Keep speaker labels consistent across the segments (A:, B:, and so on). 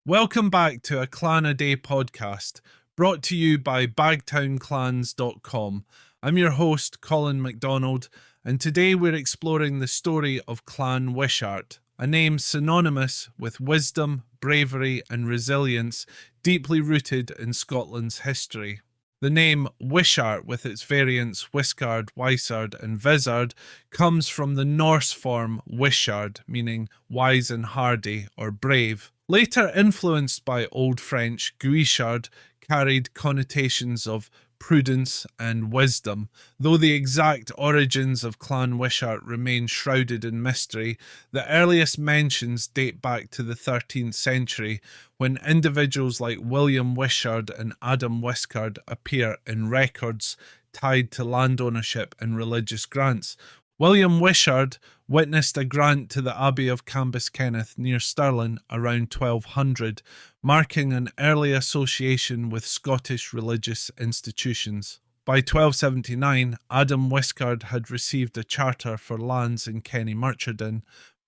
A: Welcome back to a Clan a Day podcast, brought to you by bagtownclans.com. I'm your host, Colin MacDonald, and today we're exploring the story of Clan Wishart, a name synonymous with wisdom, bravery, and resilience, deeply rooted in Scotland's history. The name Wishart, with its variants Wishart, Wysard, and Vizard, comes from the Norse form Wishart, meaning wise and hardy or brave. Later influenced by Old French, Guichard carried connotations of prudence and wisdom. Though the exact origins of Clan Wishart remain shrouded in mystery, the earliest mentions date back to the 13th century, when individuals like William Wishart and Adam Wishart appear in records tied to land ownership and religious grants. William Wishart witnessed a grant to the Abbey of Cambuskenneth near Stirling around 1200, marking an early association with Scottish religious institutions. By 1279, Adam Wishart had received a charter for lands in Kenny Murchardin,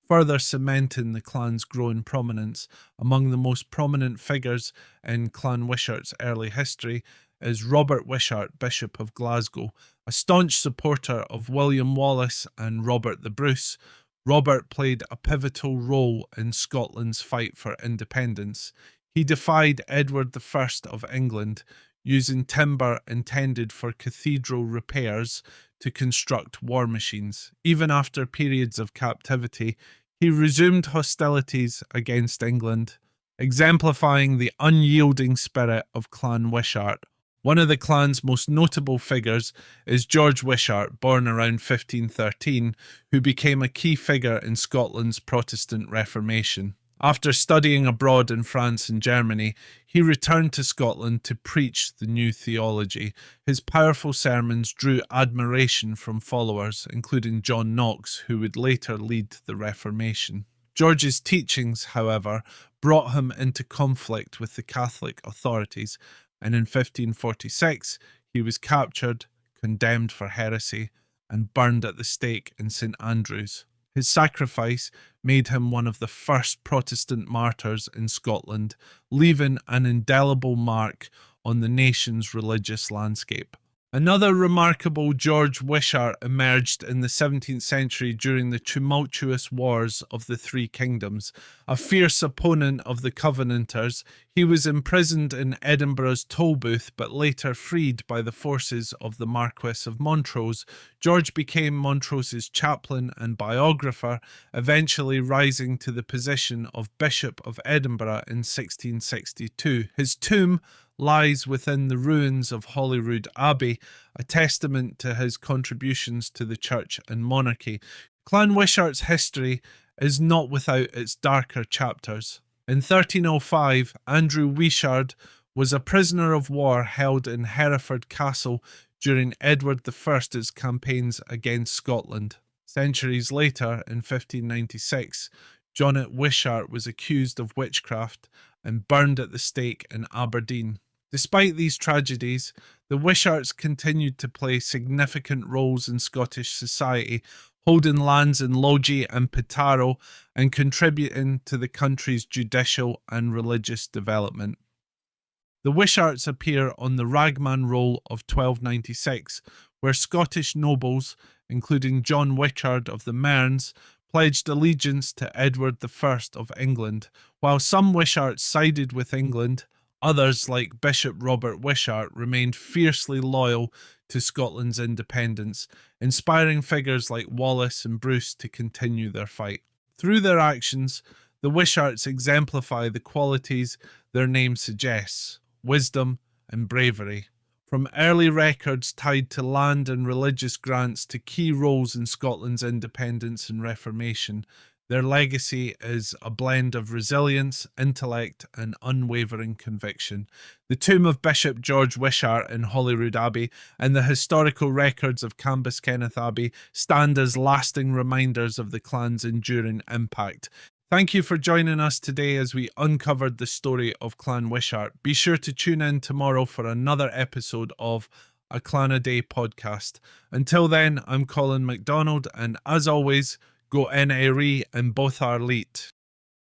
A: further cementing the clan's growing prominence. Among the most prominent figures in Clan Wishart's early history is Robert Wishart, Bishop of Glasgow. A staunch supporter of William Wallace and Robert the Bruce, Robert played a pivotal role in Scotland's fight for independence. He defied Edward I of England, using timber intended for cathedral repairs to construct war machines. Even after periods of captivity, he resumed hostilities against England, exemplifying the unyielding spirit of Clan Wishart. One of the clan's most notable figures is George Wishart, born around 1513, who became a key figure in Scotland's Protestant Reformation. After studying abroad in France and Germany, he returned to Scotland to preach the new theology. His powerful sermons drew admiration from followers, including John Knox, who would later lead the Reformation. George's teachings, however, brought him into conflict with the Catholic authorities, and in 1546 he was captured, condemned for heresy, and burned at the stake in St Andrews. His sacrifice made him one of the first Protestant martyrs in Scotland, leaving an indelible mark on the nation's religious landscape. Another remarkable George Wishart emerged in the 17th century during the tumultuous Wars of the Three Kingdoms. A fierce opponent of the Covenanters, he was imprisoned in Edinburgh's Tolbooth but later freed by the forces of the Marquess of Montrose. George became Montrose's chaplain and biographer, eventually rising to the position of Bishop of Edinburgh in 1662. His tomb lies within the ruins of Holyrood Abbey, a testament to his contributions to the church and monarchy. Clan Wishart's history is not without its darker chapters. In 1305, Andrew Wishart was a prisoner of war held in Hereford Castle during Edward I's campaigns against Scotland. Centuries later, in 1596, Jonet Wishart was accused of witchcraft and burned at the stake in Aberdeen. Despite these tragedies, the Wisharts continued to play significant roles in Scottish society, holding lands in Logie and Petaro and contributing to the country's judicial and religious development. The Wisharts appear on the Ragman Roll of 1296, where Scottish nobles, including John Wishart of the Mearns, pledged allegiance to Edward I of England. While some Wisharts sided with England, others, like Bishop Robert Wishart, remained fiercely loyal to Scotland's independence, inspiring figures like Wallace and Bruce to continue their fight. Through their actions, the Wisharts exemplify the qualities their name suggests: wisdom and bravery. From early records tied to land and religious grants to key roles in Scotland's independence and Reformation, their legacy is a blend of resilience, intellect, and unwavering conviction. The tomb of Bishop George Wishart in Holyrood Abbey and the historical records of Cambuskenneth Abbey stand as lasting reminders of the clan's enduring impact. Thank you for joining us today as we uncovered the story of Clan Wishart. Be sure to tune in tomorrow for another episode of a Clan a Day podcast. Until then, I'm Colin MacDonald, and as always, go NRE and both are elite.